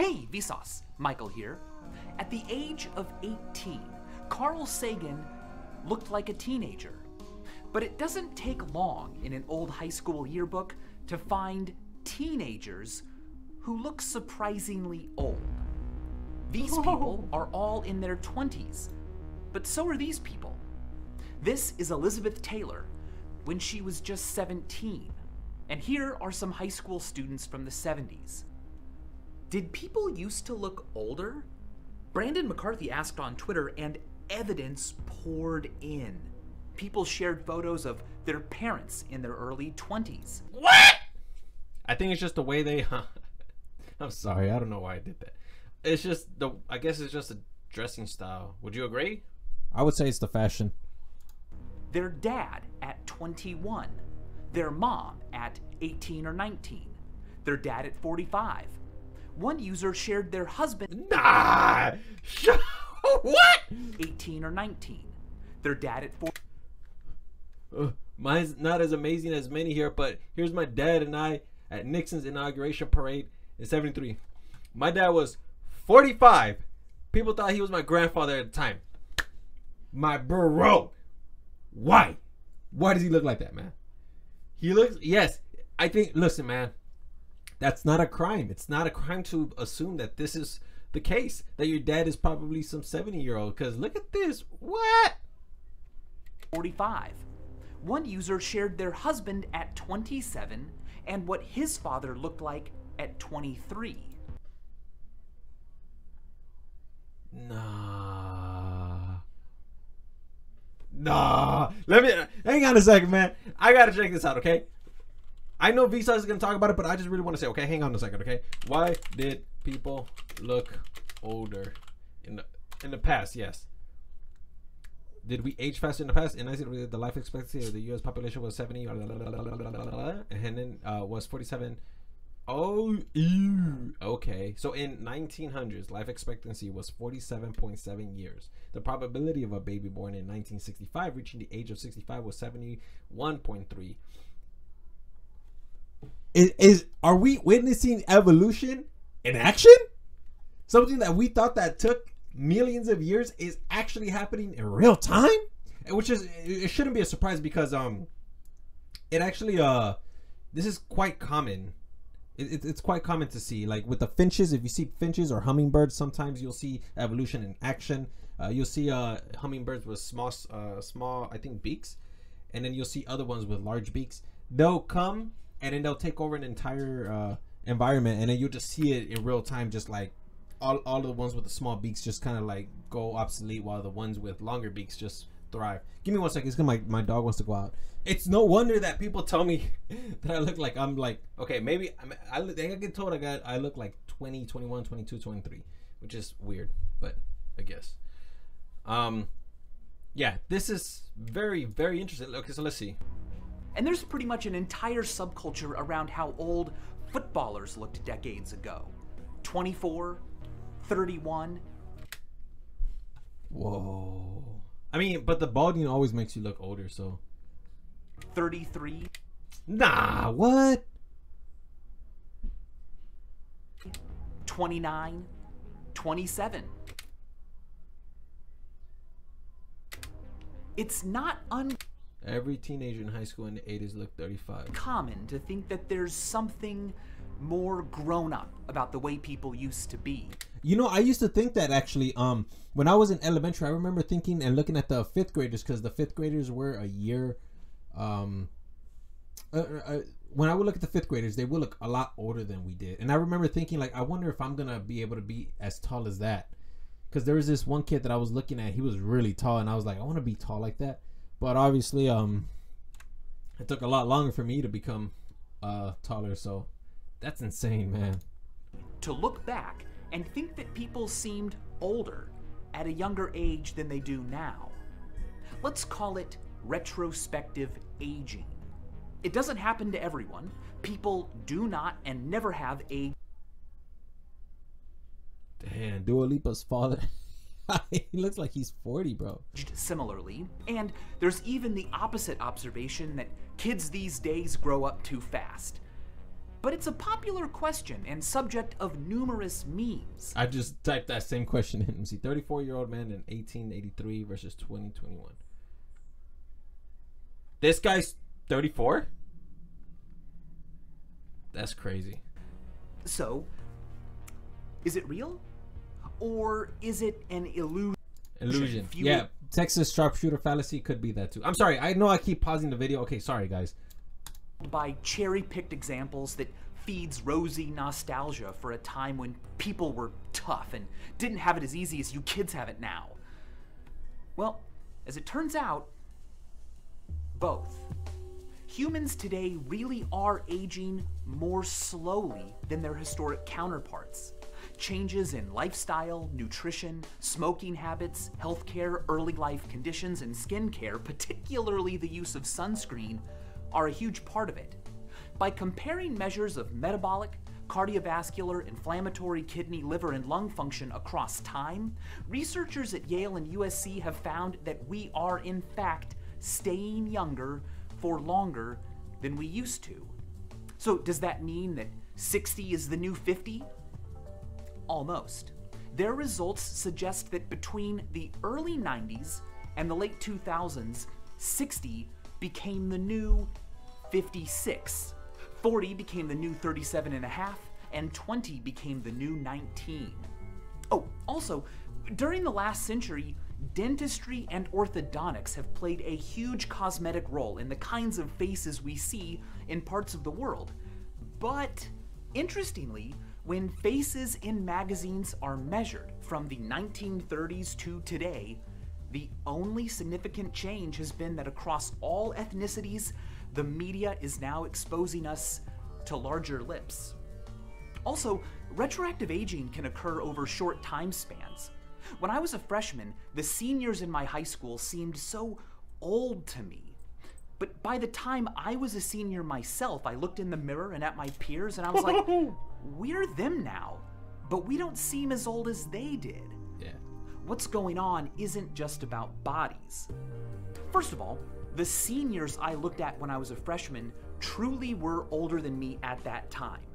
Hey, Vsauce, Michael here. At the age of 18, Carl Sagan looked like a teenager. But it doesn't take long in an old high school yearbook to find teenagers who look surprisingly old. These people are all in their 20s, but so are these people. This is Elizabeth Taylor when she was just 17. And here are some high school students from the 70s. Did people used to look older? Brandon McCarthy asked on Twitter, and evidence poured in. People shared photos of their parents in their early 20s. What? I think it's just the way they... I'm sorry, I don't know why I did that. It's just I guess it's just a dressing style. Would you agree? I would say it's the fashion. Their dad at 21. Their mom at 18 or 19. Their dad at 45. One user shared their husband... Nah! What? 18 or 19. Their dad at 40... Mine's not as amazing as many here, but here's my dad and I at Nixon's inauguration parade in 73. My dad was 45. People thought he was my grandfather at the time. My bro. Why? Why does he look like that, man? He looks... Yes, I think... Listen, man. That's not a crime. It's not a crime to assume that this is the case. That your dad is probably some 70-year-old. Because look at this. What? 45. One user shared their husband at 27 and what his father looked like at 23. Nah. Let me... Hang on a second, man. I got to check this out, okay? I know Vsauce is going to talk about it, but I just really want to say, okay, hang on a second, okay? Why did people look older in the past? Yes. Did we age faster in the past? In 19, the life expectancy of the U.S. population was 70, and then was 47. Oh, ew. Okay. So in 1900s, life expectancy was 47.7 years. The probability of a baby born in 1965 reaching the age of 65 was 71.3. Are we witnessing evolution in action? Something that we thought that took millions of years is actually happening in real time, which is, it shouldn't be a surprise because it actually this is quite common. It's quite common to see, like with the finches. If you see finches or hummingbirds, sometimes you'll see evolution in action. You'll see hummingbirds with small I think beaks, and then you'll see other ones with large beaks. They'll come and then they'll take over an entire environment, and then you'll just see it in real time, just like all the ones with the small beaks just kind of like go obsolete while the ones with longer beaks just thrive. Give me 1 second. It's because my dog wants to go out. It's no wonder that people tell me that I look like I'm like, okay, maybe I get told I look like 20, 21, 22, 23, which is weird, but I guess. Yeah, this is very, very interesting. Okay, so let's see. And there's pretty much an entire subculture around how old footballers looked decades ago. 24, 31. Whoa. I mean, but the balding always makes you look older, so. 33. Nah, what? 29, 27. It's not Every teenager in high school in the 80s looked 35. uncommon to think that there's something more grown up about the way people used to be. You know, I used to think that actually, when I was in elementary, I remember thinking and looking at the 5th graders, because the 5th graders were a year, when I would look at the 5th graders, they would look a lot older than we did. And I remember thinking, like, I wonder if I'm going to be able to be as tall as that. Because there was this one kid that I was looking at, he was really tall, and I was like, I want to be tall like that. But obviously, it took a lot longer for me to become taller, so that's insane, man. To look back and think that people seemed older at a younger age than they do now. Let's call it retrospective aging. It doesn't happen to everyone. People do not and never have aged. Damn, Dua Lipa's father. He looks like he's 40, bro. Similarly, and there's even the opposite observation that kids these days grow up too fast. but it's a popular question and subject of numerous memes. I just typed that same question in. See, 34-year-old man in 1883 versus 2021. This guy's 34? That's crazy. So, is it real? Or is it an illusion? Illusion. Yeah, Texas sharpshooter fallacy could be that too. I'm sorry. I know I keep pausing the video. Okay, sorry, guys. By cherry-picked examples that feeds rosy nostalgia for a time when people were tough and didn't have it as easy as you kids have it now. Well, as it turns out, both. Humans today really are aging more slowly than their historic counterparts. Changes in lifestyle, nutrition, smoking habits, healthcare, early life conditions, and skincare, particularly the use of sunscreen, are a huge part of it. By comparing measures of metabolic, cardiovascular, inflammatory, kidney, liver, and lung function across time, researchers at Yale and USC have found that we are in fact staying younger for longer than we used to. So does that mean that 60 is the new 50? Almost. Their results suggest that between the early 90s and the late 2000s, 60 became the new 56. 40 became the new 37 and a half, and 20 became the new 19. Oh, also, during the last century, dentistry and orthodontics have played a huge cosmetic role in the kinds of faces we see in parts of the world. But, interestingly, when faces in magazines are measured from the 1930s to today, the only significant change has been that across all ethnicities, the media is now exposing us to larger lips. Also, retroactive aging can occur over short time spans. When I was a freshman, the seniors in my high school seemed so old to me. But by the time I was a senior myself, I looked in the mirror and at my peers and I was like, we're them now, but we don't seem as old as they did. Yeah. What's going on isn't just about bodies. First of all, the seniors I looked at when I was a freshman truly were older than me at that time.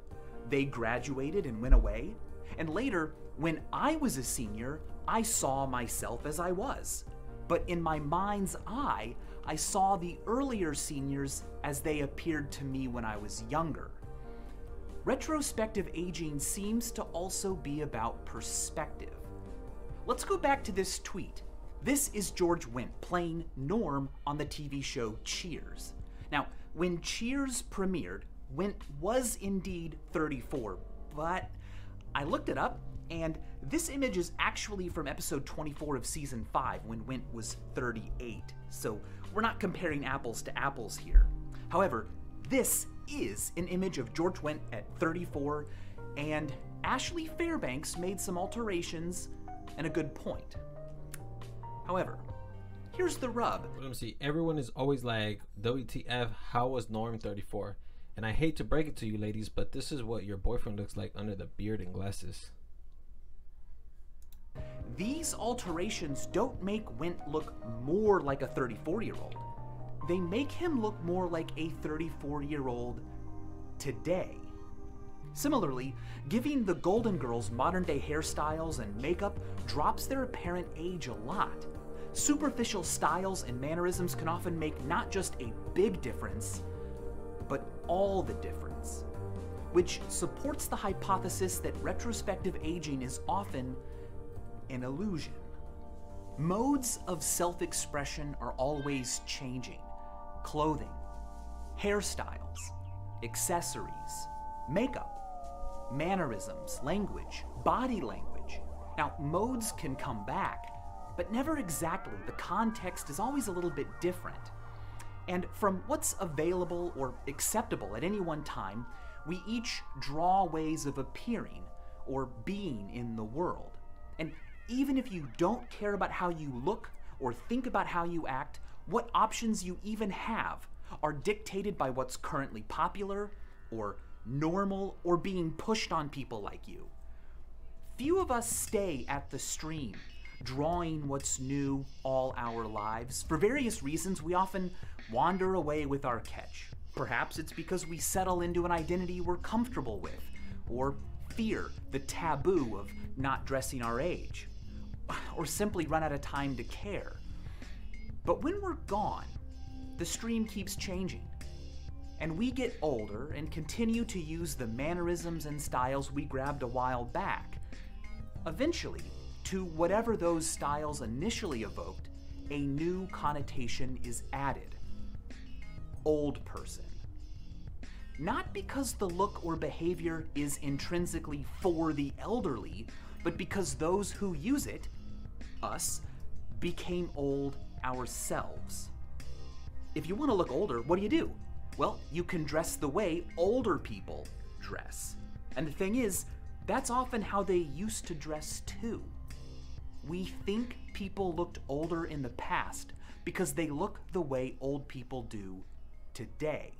They graduated and went away, and later, when I was a senior, I saw myself as I was. But in my mind's eye, I saw the earlier seniors as they appeared to me when I was younger. Retrospective aging seems to also be about perspective. Let's go back to this tweet. This is George Wendt playing Norm on the TV show Cheers. Now, when Cheers premiered, Wendt was indeed 34, but I looked it up, and this image is actually from episode 24 of season 5 when Wendt was 38. So we're not comparing apples to apples here. However, this is an image of George Wendt at 34, and Ashley Fairbanks made some alterations and a good point. However, here's the rub. Let me see. Everyone is always like, WTF, how was Norm 34? And I hate to break it to you ladies, but this is what your boyfriend looks like under the beard and glasses. These alterations don't make Wendt look more like a 34-year-old. They make him look more like a 34-year-old today. Similarly, giving the Golden Girls modern-day hairstyles and makeup drops their apparent age a lot. Superficial styles and mannerisms can often make not just a big difference, but all the difference, which supports the hypothesis that retrospective aging is often an illusion. Modes of self-expression are always changing. Clothing, hairstyles, accessories, makeup, mannerisms, language, body language. Now, modes can come back, but never exactly. The context is always a little bit different. And from what's available or acceptable at any one time, we each draw ways of appearing or being in the world. And even if you don't care about how you look or think about how you act, what options you even have are dictated by what's currently popular or normal or being pushed on people like you. Few of us stay at the stream, drawing what's new all our lives. For various reasons, we often wander away with our catch. Perhaps it's because we settle into an identity we're comfortable with, or fear the taboo of not dressing our age, or simply run out of time to care. But when we're gone, the stream keeps changing, and we get older and continue to use the mannerisms and styles we grabbed a while back. Eventually, to whatever those styles initially evoked, a new connotation is added. Old person. Not because the look or behavior is intrinsically for the elderly, but because those who use it, us, became old ourselves. If you want to look older, what do? Well, you can dress the way older people dress. And the thing is, that's often how they used to dress too. We think people looked older in the past because they look the way old people do today.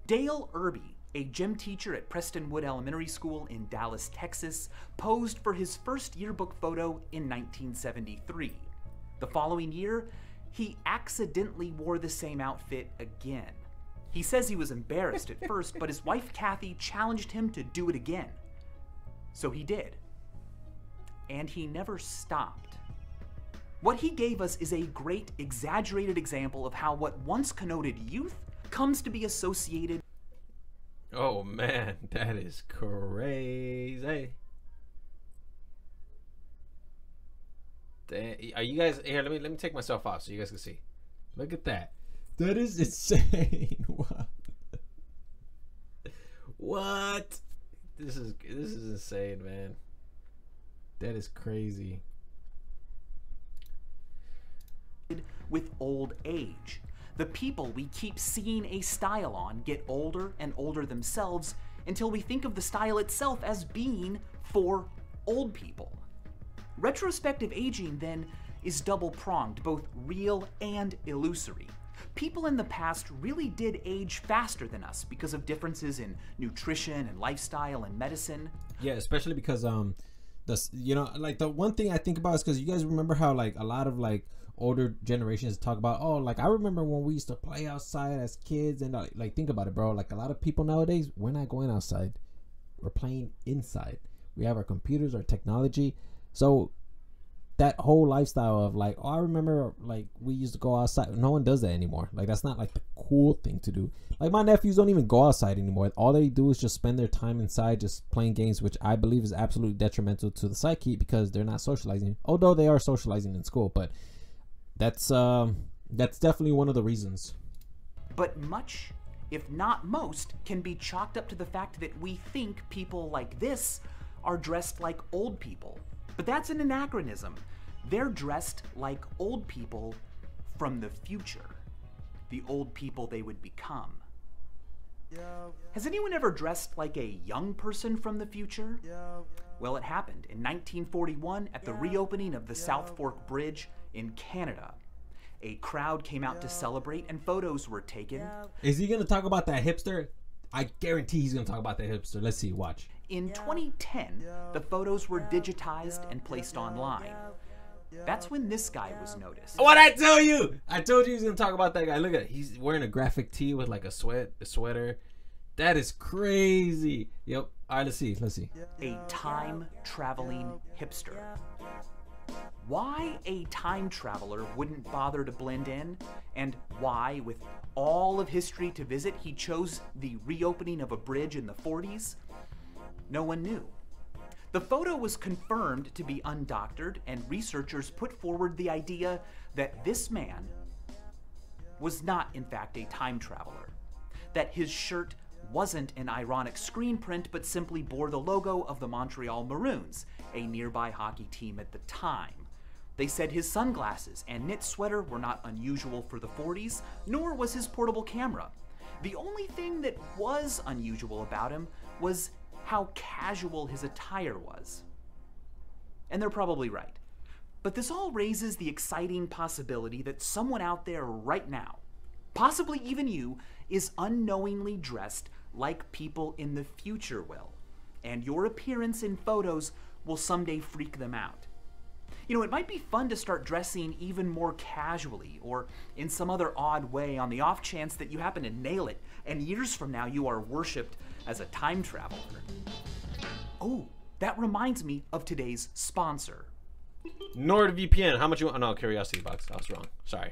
Dale Irby, a gym teacher at Prestonwood Elementary School in Dallas, Texas, posed for his first yearbook photo in 1973. The following year, he accidentally wore the same outfit again. He says he was embarrassed at first, but his wife Kathy challenged him to do it again. So he did. And he never stopped. What he gave us is a great, exaggerated example of how what once connoted youth comes to be associated. Oh man, that is crazy. Are you guys here? Let me take myself off so you guys can see. Look at that. That is insane. What? What? This is insane, man. That is crazy. With old age. The people we keep seeing a style on get older and older themselves until we think of the style itself as being for old people. Retrospective aging, then, is double-pronged, both real and illusory. People in the past really did age faster than us because of differences in nutrition and lifestyle and medicine. Yeah, especially because like the one thing I think about is because you guys remember how like a lot of like older generations talk about, oh, like I remember when we used to play outside as kids, and like think about it, bro. Like a lot of people nowadays, we're not going outside, we're playing inside. We have our computers, our technology. So that whole lifestyle of like, oh, I remember like we used to go outside. No one does that anymore. Like that's not like the cool thing to do. Like my nephews don't even go outside anymore. All they do is just spend their time inside just playing games, which I believe is absolutely detrimental to the psyche because they're not socializing. Although they are socializing in school, but that's definitely one of the reasons. But much, if not most, can be chalked up to the fact that we think people like this are dressed like old people. But that's an anachronism. They're dressed like old people from the future. The old people they would become. Has anyone ever dressed like a young person from the future? Well, it happened in 1941 at the reopening of the South Fork Bridge in Canada. A crowd came out to celebrate and photos were taken. Is he going to talk about that hipster? I guarantee he's going to talk about that hipster. Let's see, watch. In 2010, the photos were digitized and placed online. That's when this guy was noticed. What'd I tell you? I told you he was going to talk about that guy. Look at it. He's wearing a graphic tee with like a sweater. That is crazy. Yep. All right, let's see. A time-traveling hipster. Why a time traveler wouldn't bother to blend in, and why, with all of history to visit, he chose the reopening of a bridge in the 40s, no one knew. The photo was confirmed to be undoctored, and researchers put forward the idea that this man was not, in fact, a time traveler, that his shirt wasn't an ironic screen print, but simply bore the logo of the Montreal Maroons, a nearby hockey team at the time. They said his sunglasses and knit sweater were not unusual for the 40s, nor was his portable camera. The only thing that was unusual about him was how casual his attire was. And they're probably right. But this all raises the exciting possibility that someone out there right now, possibly even you, is unknowingly dressed like people in the future will, and your appearance in photos will someday freak them out. You know, it might be fun to start dressing even more casually or in some other odd way on the off chance that you happen to nail it and years from now you are worshipped as a time traveler. Oh, that reminds me of today's sponsor. NordVPN. How much you want? Oh, no, Curiosity Box. I was wrong. Sorry.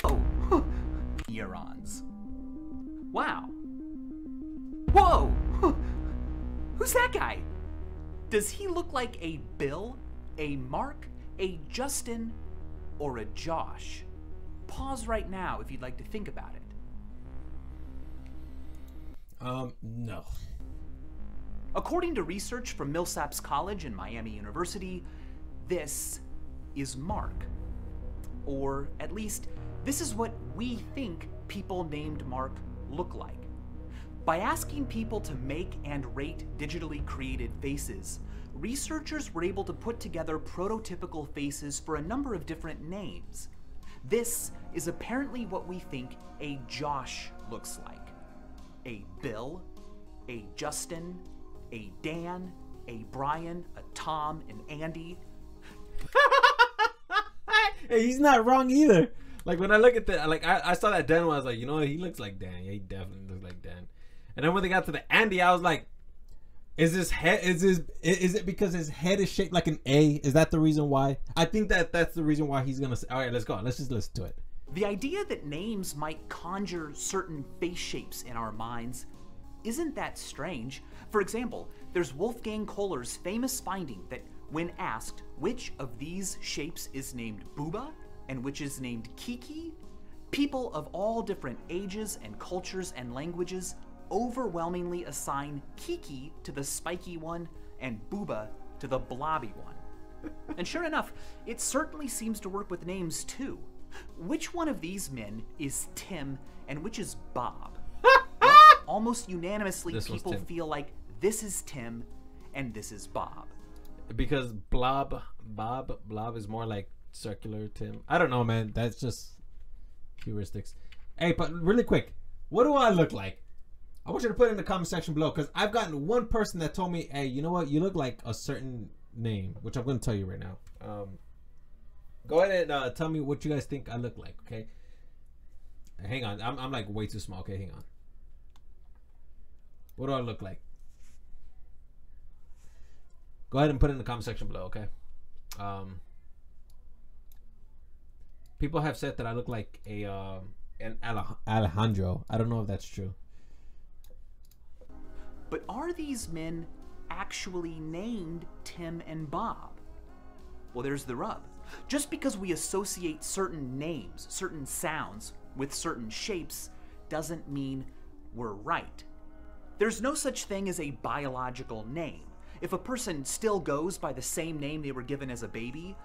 Oh, neurons. Wow. Whoa! Who's that guy? Does he look like a Bill, a Mark, a Justin, or a Josh? Pause right now if you'd like to think about it. No. According to research from Millsaps College and Miami University, this is Mark. Or at least, this is what we think people named Mark look like. By asking people to make and rate digitally created faces, researchers were able to put together prototypical faces for a number of different names. This is apparently what we think a Josh looks like. A Bill, a Justin, a Dan, a Brian, a Tom, an Andy. Hey, he's not wrong either. Like when I look at the, like I saw that Dan one, I was like, you know what, he looks like Dan. Yeah, he definitely looks like Dan. And then when they got to the Andy, I was like, is it because his head is shaped like an A? Is that the reason why? I think that's the reason why he's gonna say, all right, let's go. Let's just listen to it. The idea that names might conjure certain face shapes in our minds isn't that strange. For example, there's Wolfgang Kohler's famous finding that when asked which of these shapes is named Booba and which is named Kiki, people of all different ages and cultures and languages overwhelmingly assign Kiki to the spiky one and Booba to the blobby one. And sure enough, it certainly seems to work with names too. Which one of these men is Tim and which is Bob? Well, almost unanimously, people feel like this is Tim and this is Bob. Because Blob is more like circular Tim. I don't know, man. That's just heuristics. Hey, but really quick, what do I look like? I want you to put it in the comment section below, because I've gotten one person that told me, hey, you know what? You look like a certain name, which I'm going to tell you right now. Go ahead and tell me what you guys think I look like, okay? Hang on. I'm like way too small. Okay, hang on. What do I look like? Go ahead and put it in the comment section below, okay? People have said that I look like an Alejandro. I don't know if that's true. But are these men actually named Tim and Bob? Well, there's the rub. Just because we associate certain names, certain sounds, with certain shapes, doesn't mean we're right. There's no such thing as a biological name. If a person still goes by the same name they were given as a baby,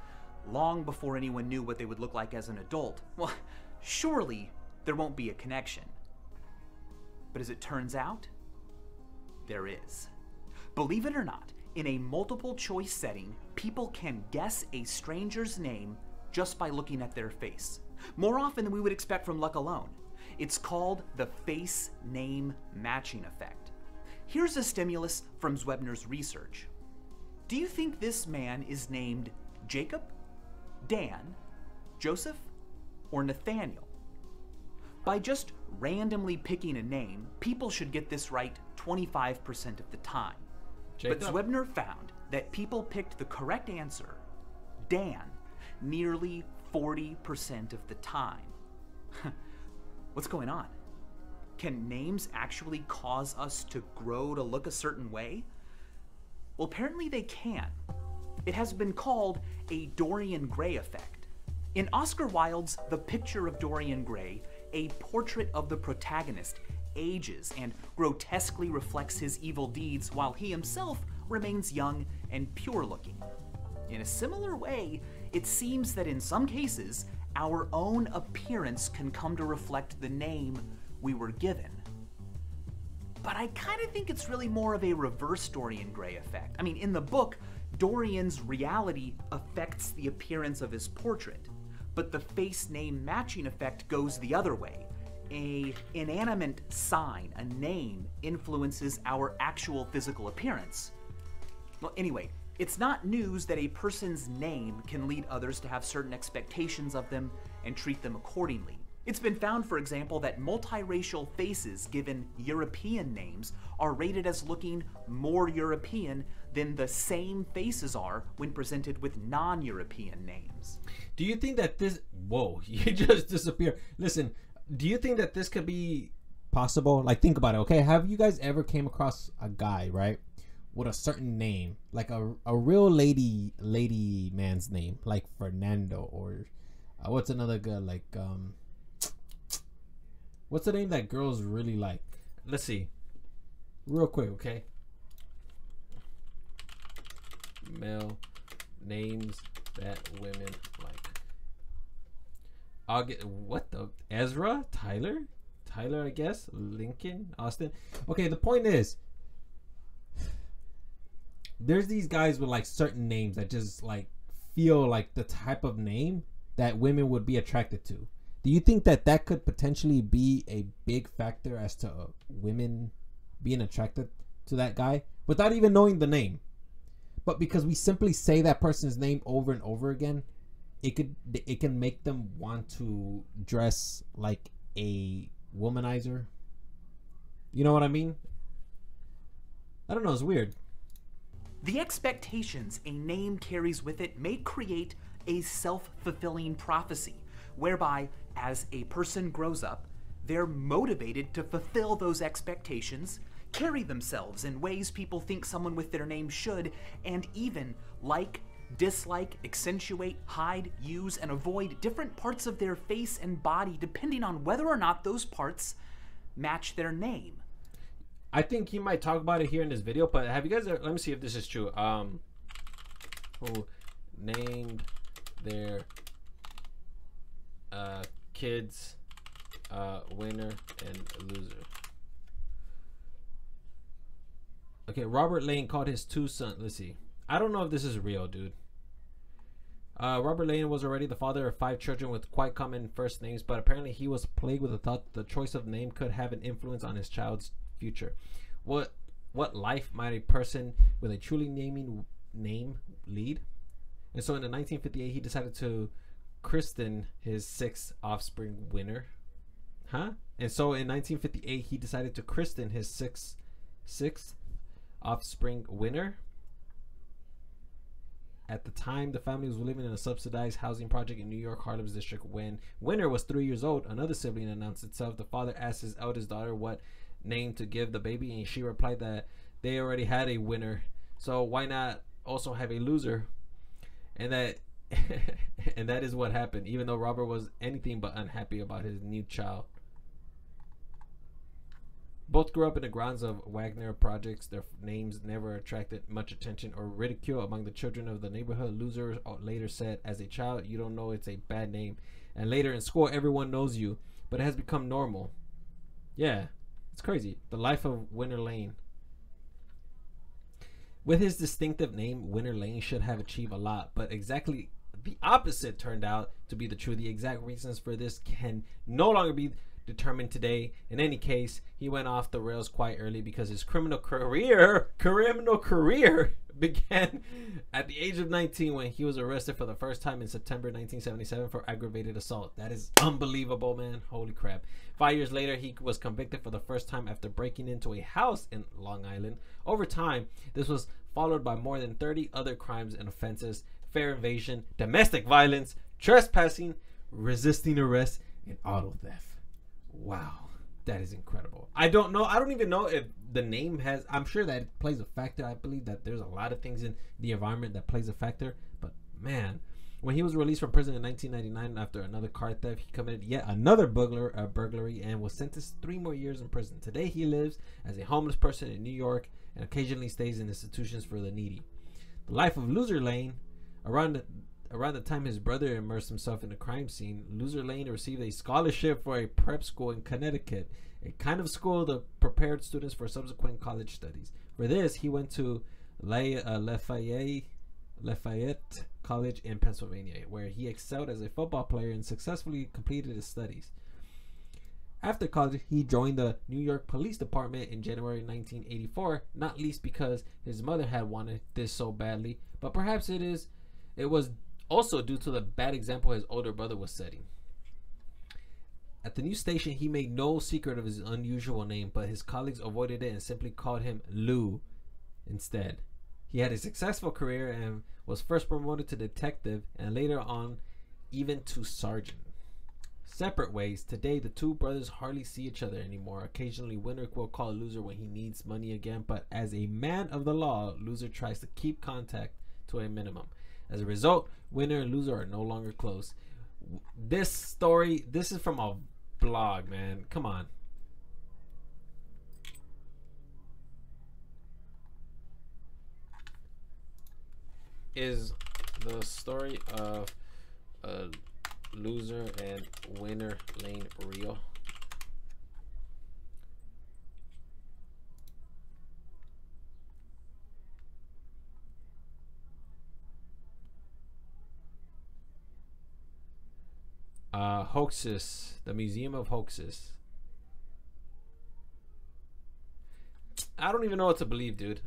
long before anyone knew what they would look like as an adult, well, surely there won't be a connection. But as it turns out, there is. Believe it or not, in a multiple choice setting, people can guess a stranger's name just by looking at their face. More often than we would expect from luck alone. It's called the face name matching effect. Here's a stimulus from Zwebner's research. Do you think this man is named Jacob, Dan, Joseph, or Nathaniel? By just randomly picking a name, people should get this right 25% of the time. Jacob. But Zwebner found that people picked the correct answer, Dan, nearly 40% of the time. What's going on? Can names actually cause us to grow to look a certain way? Well, apparently they can. It has been called a Dorian Gray effect. In Oscar Wilde's The Picture of Dorian Gray, a portrait of the protagonist ages and grotesquely reflects his evil deeds while he himself remains young and pure-looking. In a similar way, it seems that in some cases, our own appearance can come to reflect the name we were given. But I kind of think it's really more of a reverse Dorian Gray effect. I mean, in the book, Dorian's reality affects the appearance of his portrait, but the face name matching effect goes the other way. a inanimate sign, a name, influences our actual physical appearance. Well, anyway, it's not news that a person's name can lead others to have certain expectations of them and treat them accordingly. It's been found, for example, that multiracial faces given European names are rated as looking more European than the same faces are when presented with non-European names. Do you think that this... Whoa, you just disappeared. Listen, do you think that this could be possible? Like, think about it, okay? Have you guys ever came across a guy, right, with a certain name, like a real lady man's name, like Fernando, or what's another good, like, what's the name that girls really like? Let's see. Real quick, okay? Male names that women like. I'll get... What the... Ezra? Tyler, I guess? Lincoln? Austin? Okay, the point is, there's these guys with like certain names that just like feel like the type of name that women would be attracted to. Do you think that that could potentially be a big factor as to women being attracted to that guy without even knowing the name? But because we simply say that person's name over and over again, it can make them want to dress like a womanizer. You know what I mean? I don't know, it's weird. The expectations a name carries with it may create a self-fulfilling prophecy, whereby as a person grows up, they're motivated to fulfill those expectations, carry themselves in ways people think someone with their name should, and even like, dislike, accentuate, hide, use, and avoid different parts of their face and body depending on whether or not those parts match their name. I think he might talk about it here in this video, but have you guys... Let me see if this is true. Who named their kids winner and loser? Okay, Robert Lane called his two sons... Let's see. I don't know if this is real, dude. Robert Lane was already the father of 5 children with quite common first names, but apparently he was plagued with the thought that the choice of name could have an influence on his child's future. What life might a person with a truly naming name lead? And so in 1958, he decided to christen his 6th offspring winner. Huh? And so in 1958, he decided to christen his sixth offspring winner. At the time, the family was living in a subsidized housing project in New York, Harlem's district. When Winner was 3 years old, another sibling announced itself. The father asked his eldest daughter what name to give the baby, and she replied that they already had a winner, so why not also have a loser? And that and that is what happened, even though Robert was anything but unhappy about his new child. Both grew up in the grounds of Wagner projects. Their names never attracted much attention or ridicule among the children of the neighborhood. Loser later said, as a child, you don't know it's a bad name. And later in school, everyone knows you, but it has become normal. Yeah, it's crazy. The life of Winner Lane. With his distinctive name, Winner Lane should have achieved a lot, but exactly the opposite turned out to be the truth. The exact reasons for this can no longer be determined today. In any case, he went off the rails quite early because his criminal career began at the age of 19 when he was arrested for the first time in September 1977 for aggravated assault. That is unbelievable, man. Holy crap. 5 years later, he was convicted for the first time after breaking into a house in Long Island. Over time, this was followed by more than 30 other crimes and offenses: fair invasion, domestic violence, trespassing, resisting arrest, and auto theft. Wow, that is incredible. I don't even know if the name has... I'm sure that it plays a factor. I believe that there's a lot of things in the environment that plays a factor. But man, when he was released from prison in 1999 after another car theft, he committed yet another burglary and was sentenced 3 more years in prison. Today he lives as a homeless person in New York and occasionally stays in institutions for the needy. The life of Loser Lane. Around the time his brother immersed himself in the crime scene, Loser Lane received a scholarship for a prep school in Connecticut, a kind of school that prepared students for subsequent college studies. For this, he went to Lafayette College in Pennsylvania, where he excelled as a football player and successfully completed his studies. After college, he joined the New York Police Department in January 1984, not least because his mother had wanted this so badly, but perhaps it was also due to the bad example his older brother was setting. At the new station, he made no secret of his unusual name, but his colleagues avoided it and simply called him Lou instead. He had a successful career and was first promoted to detective and later on even to sergeant. Separate ways, today the two brothers hardly see each other anymore. Occasionally, Winner will call Loser when he needs money again, but as a man of the law, Loser tries to keep contact to a minimum. As a result, Winner and Loser are no longer close. This story, this is from a blog, man. Come on. Is the story of a Loser and Winner Lane real? Hoaxes, the Museum of Hoaxes. I don't even know what to believe, dude.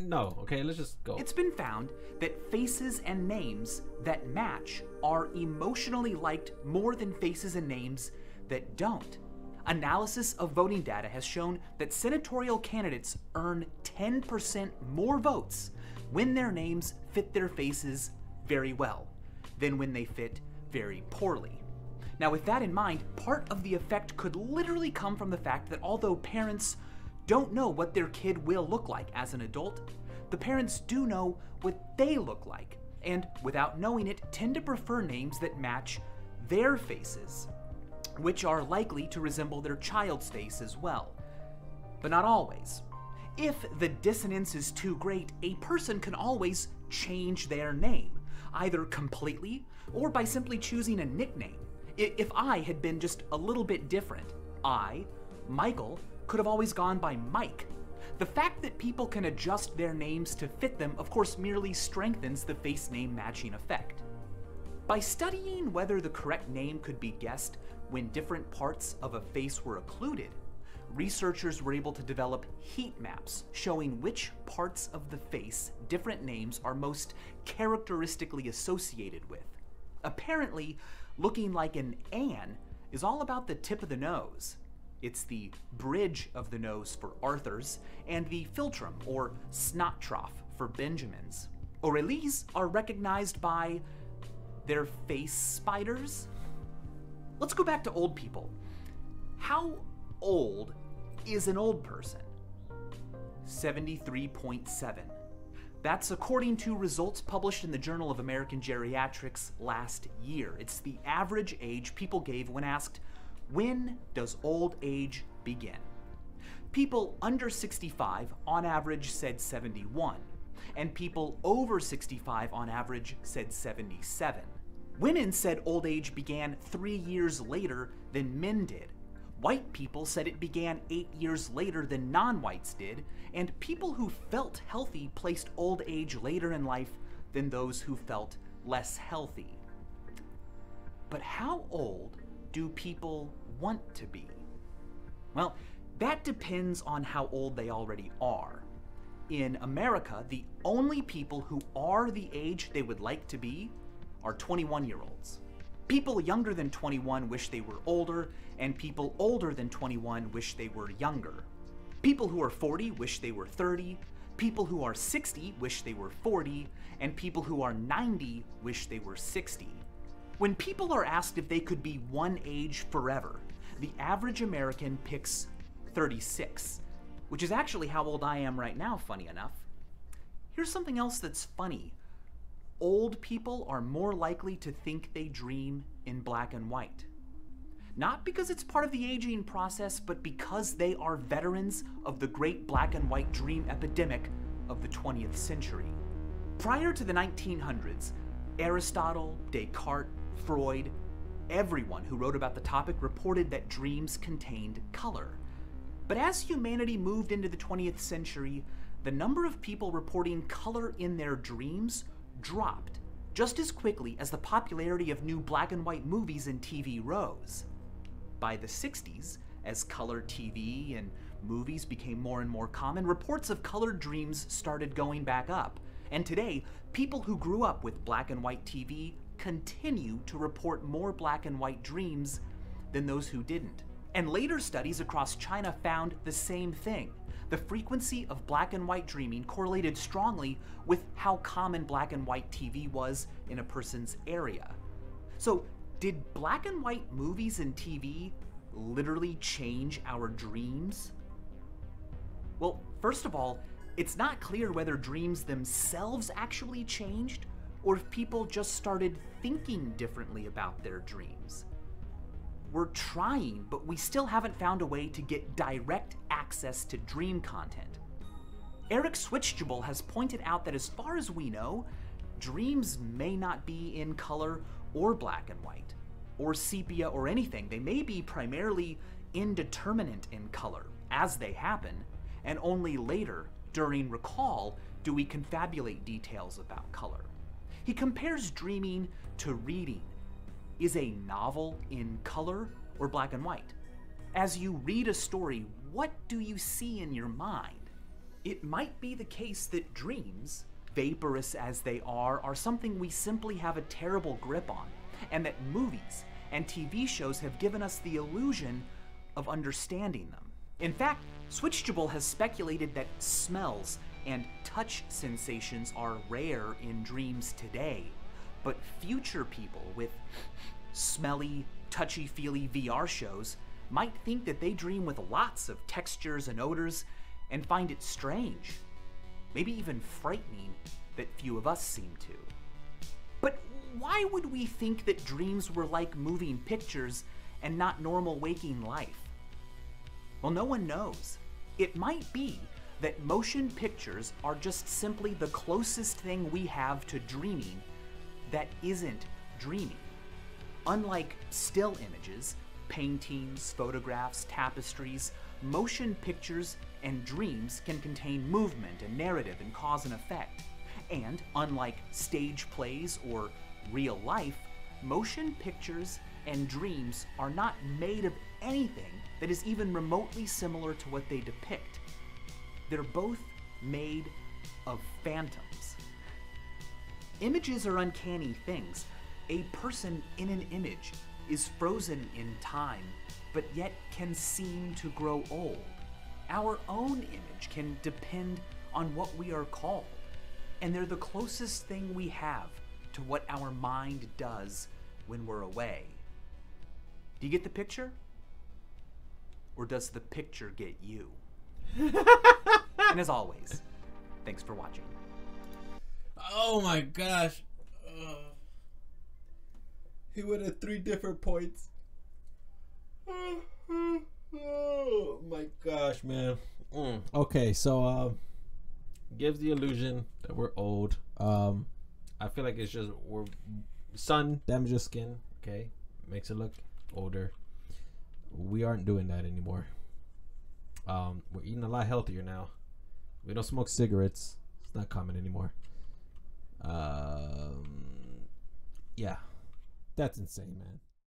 No, okay, let's just go. It's been found that faces and names that match are emotionally liked more than faces and names that don't. Analysis of voting data has shown that senatorial candidates earn 10% more votes when their names fit their faces very well than when they fit very poorly. Now, with that in mind, part of the effect could literally come from the fact that although parents don't know what their kid will look like as an adult, the parents do know what they look like, and without knowing it, tend to prefer names that match their faces, which are likely to resemble their child's face as well. But not always. If the dissonance is too great, a person can always change their name, either completely or by simply choosing a nickname. If I had been just a little bit different, Michael, could have always gone by Mike. The fact that people can adjust their names to fit them, of course, merely strengthens the face name matching effect. By studying whether the correct name could be guessed when different parts of a face were occluded, researchers were able to develop heat maps showing which parts of the face different names are most characteristically associated with. Apparently, looking like an Anne is all about the tip of the nose. It's the bridge of the nose for Arthurs, and the philtrum, or snot trough, for Benjamins. Aurélies are recognized by their face spiders. Let's go back to old people. How old is an old person? 73.7. That's according to results published in the Journal of American Geriatrics last year. It's the average age people gave when asked, when does old age begin? People under 65 on average said 71, and people over 65 on average said 77. Women said old age began 3 years later than men did. White people said it began 8 years later than non-whites did, and people who felt healthy placed old age later in life than those who felt less healthy. But how old do people want to be? Well, that depends on how old they already are. In America, the only people who are the age they would like to be are 21-year-olds. People younger than 21 wish they were older, and people older than 21 wish they were younger. People who are 40 wish they were 30, people who are 60 wish they were 40, and people who are 90 wish they were 60. When people are asked if they could be one age forever, the average American picks 36, which is actually how old I am right now, funny enough. Here's something else that's funny. Old people are more likely to think they dream in black and white. Not because it's part of the aging process, but because they are veterans of the great black and white dream epidemic of the 20th century. Prior to the 1900s, Aristotle, Descartes, Freud, everyone who wrote about the topic reported that dreams contained color. But as humanity moved into the 20th century, the number of people reporting color in their dreams dropped just as quickly as the popularity of new black and white movies and TV rose. By the 60s, as color TV and movies became more and more common, reports of colored dreams started going back up. And today, people who grew up with black and white TV continue to report more black and white dreams than those who didn't. And later studies across China found the same thing. The frequency of black and white dreaming correlated strongly with how common black and white TV was in a person's area. So, did black and white movies and TV literally change our dreams? Well, first of all, it's not clear whether dreams themselves actually changed or if people just started thinking differently about their dreams. We're trying, but we still haven't found a way to get direct access to dream content. Eric Switchable has pointed out that as far as we know, dreams may not be in color or black and white, or sepia or anything. They may be primarily indeterminate in color as they happen, and only later, during recall, do we confabulate details about color. He compares dreaming to reading. Is a novel in color or black and white? As you read a story, what do you see in your mind? It might be the case that dreams, vaporous as they are something we simply have a terrible grip on, and that movies and TV shows have given us the illusion of understanding them. In fact, Switchable has speculated that smells and touch sensations are rare in dreams today, but future people with smelly, touchy-feely VR shows might think that they dream with lots of textures and odors and find it strange, maybe even frightening, that few of us seem to. But why would we think that dreams were like moving pictures and not normal waking life? Well, no one knows. It might be that motion pictures are just simply the closest thing we have to dreaming that isn't dreaming. Unlike still images, paintings, photographs, tapestries, motion pictures and dreams can contain movement and narrative and cause and effect. And unlike stage plays or real life, motion pictures and dreams are not made of anything that is even remotely similar to what they depict. They're both made of phantoms. Images are uncanny things. A person in an image is frozen in time, but yet can seem to grow old. Our own image can depend on what we are called, and they're the closest thing we have to what our mind does when we're away. Do you get the picture? Or does the picture get you? And as always, thanks for watching. Oh my gosh. He went at 3 different points. Oh my gosh, man. Okay, so gives the illusion that we're old. I feel like it's just sun damages skin. Okay, makes it look older. We aren't doing that anymore. We're eating a lot healthier now. We don't smoke cigarettes. It's not common anymore. Yeah, that's insane, man.